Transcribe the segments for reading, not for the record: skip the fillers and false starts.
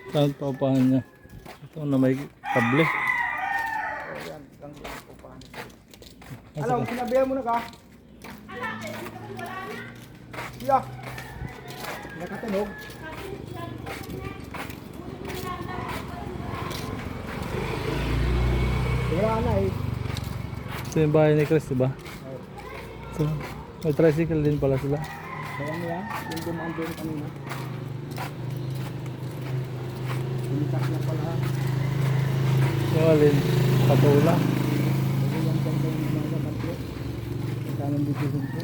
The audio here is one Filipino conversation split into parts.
Saan paupahan niya? Ito na may kable. O yan, hanggang doon paupahan. Alam, sinabihan mo na ka? Siya. Nakatunog. Wala na eh. Ito yung bahay ni Chris, diba? So, may tricycle din pala sila. Kaya mo yan, yung dumaan doon kanina. Binitak na pala. Yung alin, patula. Kasi yung ganda yung mga tatlo. Magkanong bibigin ko.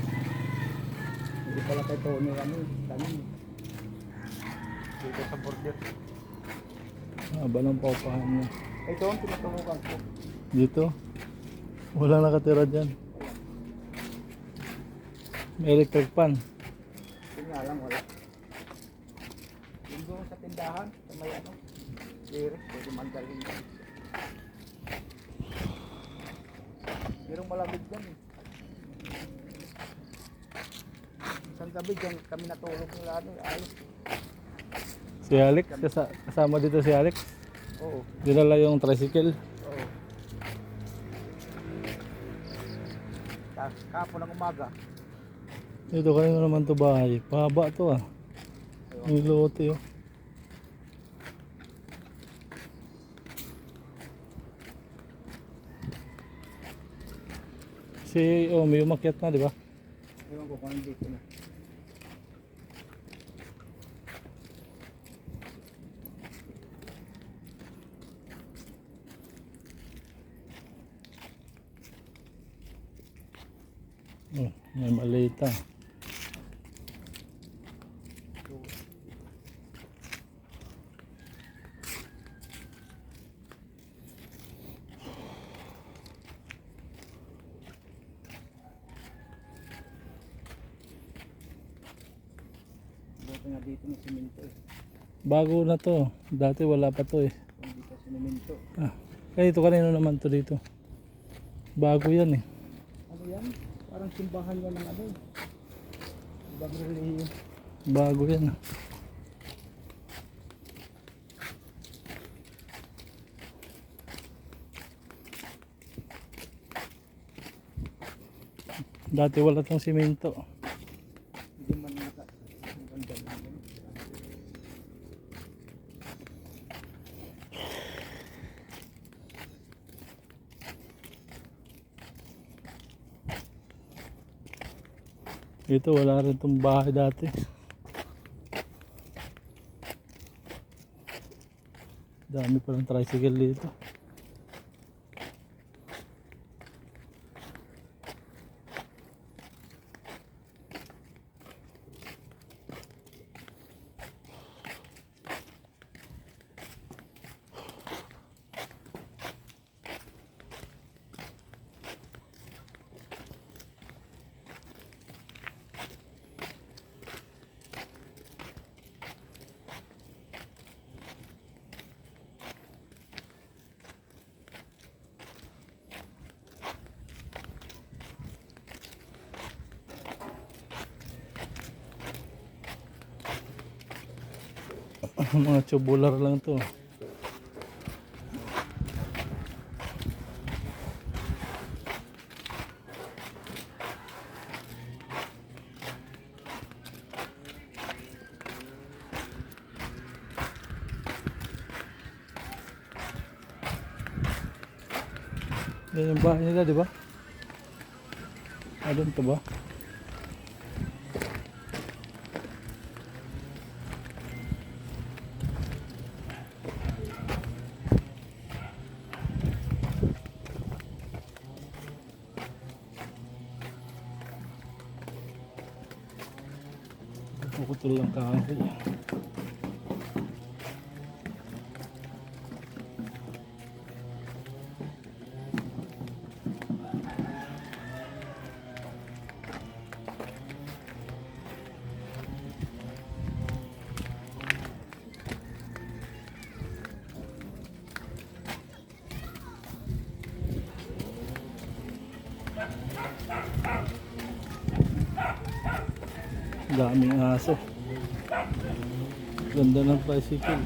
Hindi pala kay Tony kami. Dito sa border. Haba ng paupahan niya. Ito ang tinatawugan ko. Dito, walang nakatira dyan. May electric pan. Yun nga lang, wala. Yung doon sa tindahan, sa may ano, Derek, pwede mandalhin yan. Merong malamig dyan eh. Isang gabi dyan kami natulog nila ano, ayos. Si Alex, kasama dito si Alex. Oo, Dinala yung tricycle. oo. Tapos kapon ng umaga, Dito kanino naman to bahay. Pahaba to ah. Yung lote oh. Si may umakyat na, di ba? ewan ko kung ano dito na. Oh, may malita. Buti nga dito ng simento eh. Bago na to. Dati wala pa to eh. Kung dito simento. Ah, ito kanino naman to dito? Bago yan eh. Ano yan? Parang simbahan yan ng ano. Ibang relihiyon. Bago yan ah. Dati wala tong simento. Hindi man maganda lang yan. Dito wala rin tong bahay dati. Dami pa ng tricycle dito. Mga tubular lang to. Yan yung bahay nila, di ba? Doon to ba? Puputol lang kahoy. Daming aso. Ganda ng tricycle.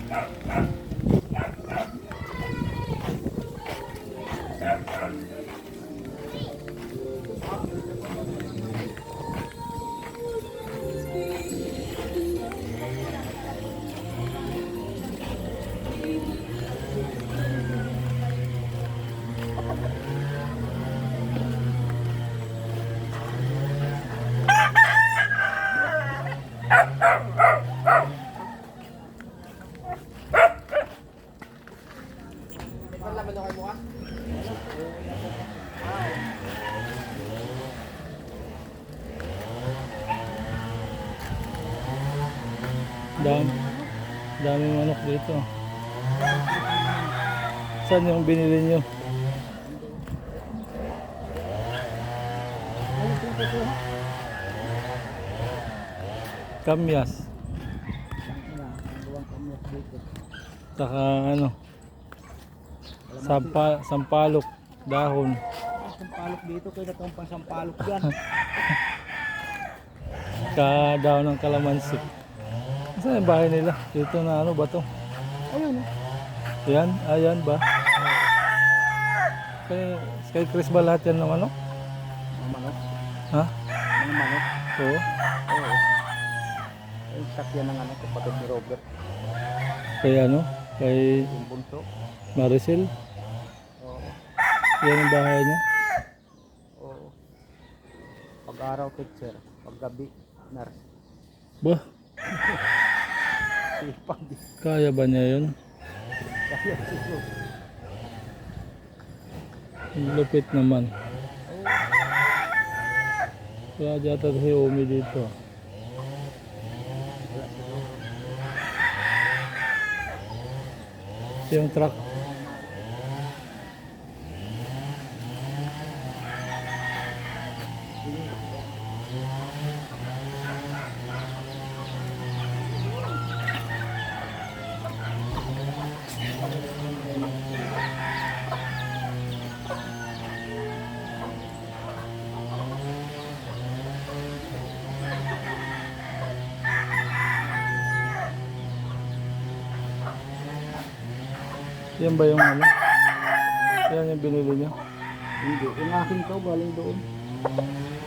Dami, daming manok dito. Saan yung binili nyo? Kamyas. Saka ano? Sampalok, dahon. Sampalok dito, kaya itong pang sampalok yan. Dahon ng kalamansi. Saan yung bahay nila? Dito na ano ba to? Ayun. Yan? Ayan ba? Kay Chris ba lahat yan ng ano? Mga manok. Ha? Mga manok. Oo. Oo. Ay, sakyan ng ano, kapatid ni Robert. Kay ano? Kay Yung bunso. Maricel? Oo. Yan ang bahay niya? Oo. Pag-araw teacher, pag-gabi nurse. Bah, Sipag. kaya ba niya yun? Kaya siguro. Ang lupit naman. Kaya data si Omi dito. Yung truck. Yan ba yung ano? Yan yung binili niyo? Hindi. Yung akin to, galing doon.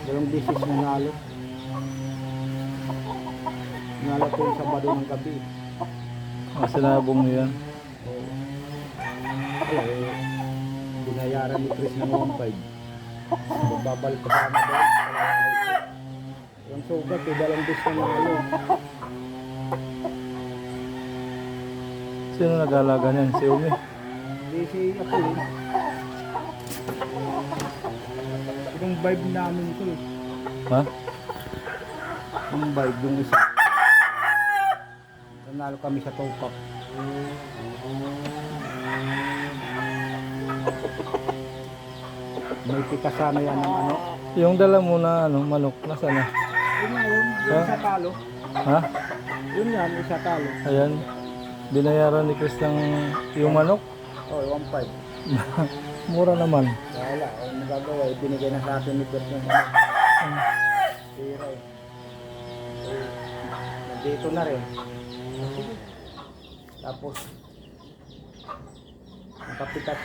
Dalawang beses na nalo. Nalo ko yung Sabado ng gabi. Sinabong niyo yan. Oo. Wala eh. Binayaran ni Chris ng 1.5. Babalik pa sana doon. Yung sugat eh, dalawang beses na nalo. Sino nag-alaga niyan? Si Omi? Hindi si ako eh. Yung vibe namin ito eh. Ha? Yung vibe, yung isa. Nanalo kami sa top-up. May pikasama yan ng ano. Yung dala mo na ano, manok, nasa na? Yun nga yun, yung isa talo. Ha? Yun yan, isa talo. Ayan. Binayaran ni Chris ng yung manok. Oh, 1.5. Mura naman. Wala, ang nagagawa, ibinigay na sa akin ni Bert yung ano. Pira eh. Nandito na rin. Sige. Tapos, nakapitas